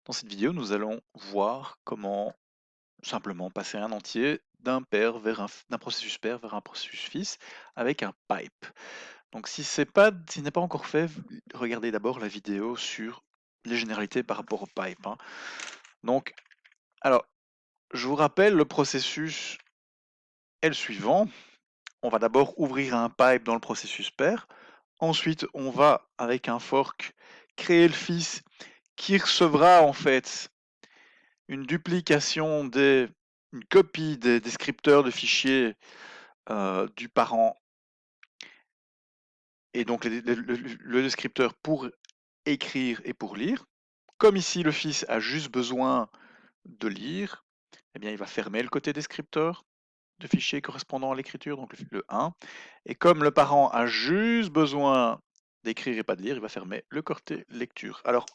Dans cette vidéo, nous allons voir comment simplement passer un entier d'un processus pair vers un processus fils avec un pipe. Donc si ce n'est pas encore fait, regardez d'abord la vidéo sur les généralités par rapport au pipe, hein. Donc, alors, je vous rappelle, le processus est le suivant. On va d'abord ouvrir un pipe dans le processus pair. Ensuite, on va, avec un fork, créer le fils qui recevra en fait une duplication une copie des descripteurs de fichiers du parent et donc le descripteur pour écrire et pour lire. Comme ici le fils a juste besoin de lire, eh bien il va fermer le côté descripteur de fichiers correspondant à l'écriture, donc le 1. Et comme le parent a juste besoin d'écrire et pas de lire, il va fermer le côté lecture. Alors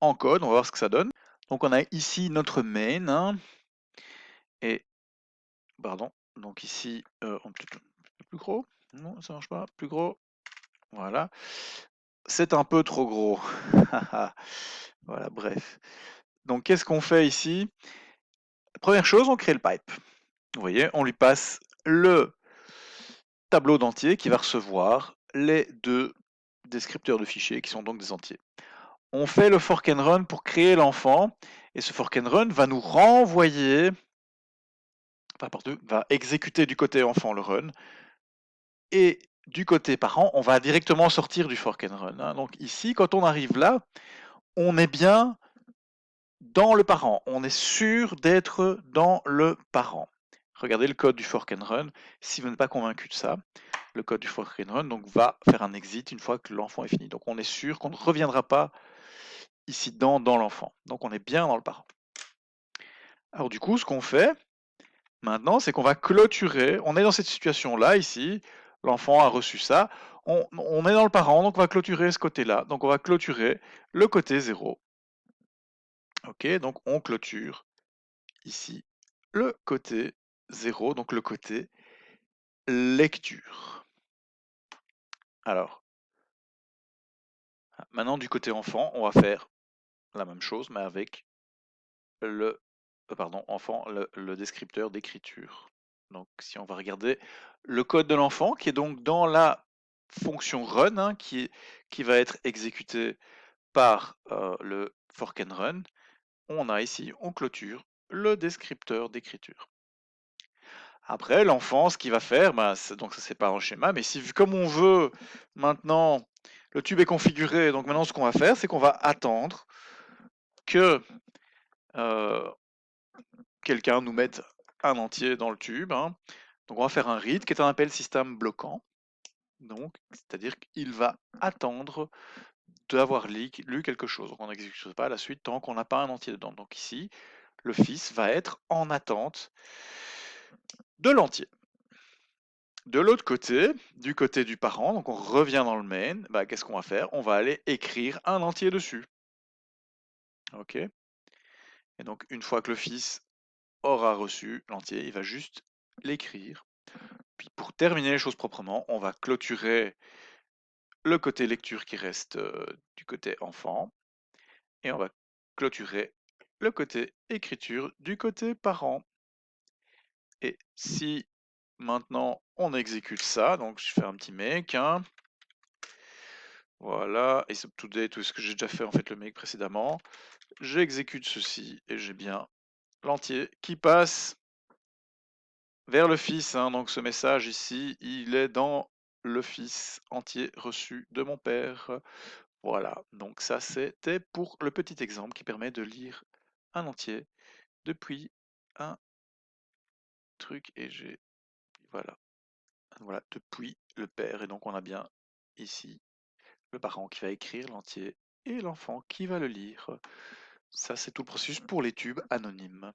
en code, on va voir ce que ça donne. Donc on a ici notre main, hein, et pardon, donc ici, on peut plus gros? Non, ça marche pas? Plus gros? Voilà. C'est un peu trop gros. Voilà, bref. Donc qu'est-ce qu'on fait ici? Première chose, on crée le pipe. Vous voyez, on lui passe le tableau d'entiers qui va recevoir les deux descripteurs de fichiers qui sont donc des entiers. On fait le fork and run pour créer l'enfant, et ce fork and run va nous renvoyer, enfin, va exécuter du côté enfant le run, et du côté parent, on va directement sortir du fork and run, hein. Donc ici, quand on arrive là, on est bien dans le parent. On est sûr d'être dans le parent. Regardez le code du fork and run. Si vous n'êtes pas convaincu de ça, le code du fork and run donc, va faire un exit une fois que l'enfant est fini. Donc on est sûr qu'on ne reviendra pas ici dans l'enfant. Donc on est bien dans le parent. Alors du coup, ce qu'on fait maintenant, c'est qu'on va clôturer. On est dans cette situation-là ici. L'enfant a reçu ça. On est dans le parent, donc on va clôturer ce côté-là. Donc on va clôturer le côté 0. Ok, donc on clôture ici le côté 0, donc le côté lecture. Alors, maintenant du côté enfant, on va faire la même chose, mais avec le, enfant, le descripteur d'écriture. Donc si on va regarder le code de l'enfant, qui est donc dans la fonction run, hein, qui va être exécutée par le fork and run, on a ici, on clôture le descripteur d'écriture. Après, l'enfant, ce qu'il va faire, donc ça c'est pas un schéma, mais si comme on veut maintenant, le tube est configuré, donc maintenant ce qu'on va faire, c'est qu'on va attendre que quelqu'un nous mette un entier dans le tube, hein. Donc on va faire un read qui est un appel système bloquant. Donc, c'est-à-dire qu'il va attendre d'avoir lu quelque chose. Donc on n'exécute pas la suite tant qu'on n'a pas un entier dedans. Donc ici, le fils va être en attente de l'entier. De l'autre côté, du côté du parent, donc on revient dans le main, qu'est-ce qu'on va faire? On va aller écrire un entier dessus. Ok. Et donc une fois que le fils aura reçu l'entier, il va juste l'écrire. Puis pour terminer les choses proprement, on va clôturer le côté lecture qui reste du côté enfant, et on va clôturer le côté écriture du côté parent. Et si maintenant on exécute ça, donc je fais un petit make, hein, voilà, et c'est up to date, tout ce que j'ai déjà fait en fait le make précédemment, j'exécute ceci et j'ai bien l'entier qui passe vers le fils, hein. Donc ce message ici, il est dans le fils entier reçu de mon père. Voilà, donc ça c'était pour le petit exemple qui permet de lire un entier depuis un truc et voilà, voilà, depuis le père. Et donc on a bien ici le parent qui va écrire l'entier et l'enfant qui va le lire. Ça c'est tout le processus pour les tubes anonymes.